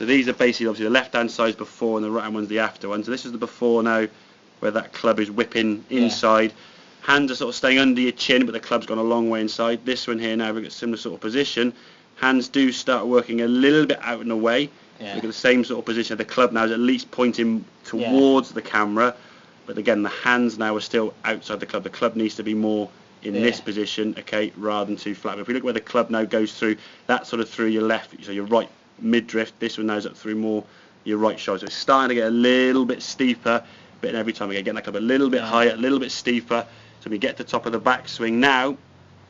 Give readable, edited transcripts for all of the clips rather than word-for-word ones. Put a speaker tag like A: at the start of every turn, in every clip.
A: So these are basically obviously the left-hand side's before and the right-hand one's the after one. So this is the before now, where that club is whipping inside. Hands are sort of staying under your chin, but the club's gone a long way inside. This one here now, we've got a similar sort of position. Hands do start working a little bit out and away. Yeah. Look at the same sort of position. The club now is at least pointing towards the camera, but again, the hands now are still outside the club. The club needs to be more in this position, okay, rather than too flat. But if we look where the club now goes through, that's sort of through your left, so your right mid-drift. This one now is up through more your right shoulder. So it's starting to get a little bit steeper, but every time we get that club a little bit higher, a little bit steeper. So when we get to the top of the backswing now,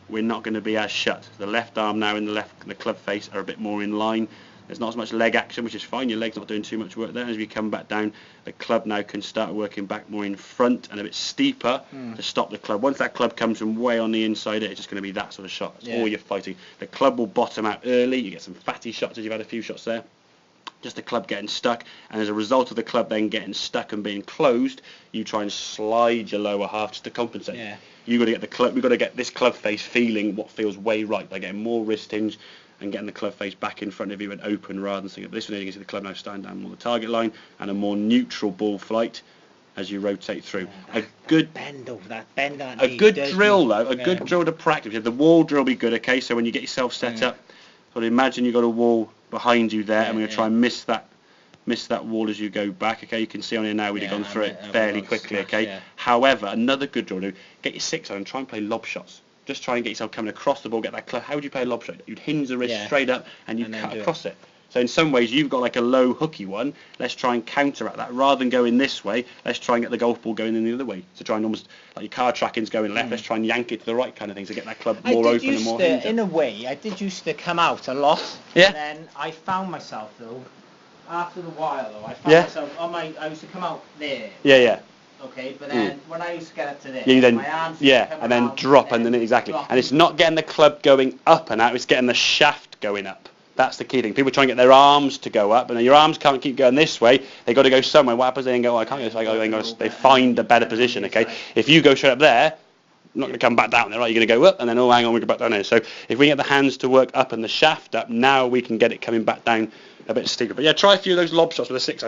A: we're not going to be as shut. The left arm now and the club face are a bit more in line. There's not as much leg action, which is fine. Your leg's not doing too much work there. As we come back down, the club now can start working back more in front and a bit steeper to stop the club. Once that club comes from way on the inside, it's just going to be that sort of shot. That's all you're fighting. The club will bottom out early. You get some fatty shots, as you've had a few shots there. Just the club getting stuck, and as a result of the club then getting stuck and being closed, you try and slide your lower half just to compensate. Yeah. You've got to get the club. We've got to get this club face feeling what feels way right by getting more wrist hinge and getting the club face back in front of you and open rather than thinking. This one, you can see the club now stand down on the target line and a more neutral ball flight as you rotate through.
B: A good bend over that bend.
A: A good drill though. A good drill to practice. The wall drill will be good. Okay, so when you get yourself set up, sort of imagine you've got a wall behind you there, and we're going to try and miss that wall as you go back. Okay, you can see on here now we've gone through it fairly quickly. Okay, however, another good drill to do, get your 6 on and try and play lob shots. Just try and get yourself coming across the ball, get that club. How would you play a lob shot? You'd hinge the wrist straight up and you cut across it. So in some ways you've got like a low hooky one. Let's try and counteract that. Rather than going this way, let's try and get the golf ball going in the other way. So try and almost, like your car tracking's going left, let's try and yank it to the right kind of thing to get that club more open and more hinge.
B: In a way, I did used to come out a lot. Yeah. And then I found myself though, after a while though, I found myself I used to come out there.
A: Yeah, yeah.
B: Okay, but then when I used to get up to this,
A: my arms and then drop underneath, exactly. And it's not getting the club going up and out, it's getting the shaft going up. That's the key thing. People try and get their arms to go up, and then your arms can't keep going this way. They've got to go somewhere. What happens? They then go, I can't go this way. They find a better position, okay? If you go straight up there, you're not going to come back down there, right? You're going to go up, and then, oh, hang on, we go back down there. So if we get the hands to work up and the shaft up, now we can get it coming back down a bit steeper. But yeah, try a few of those lob shots with a 6.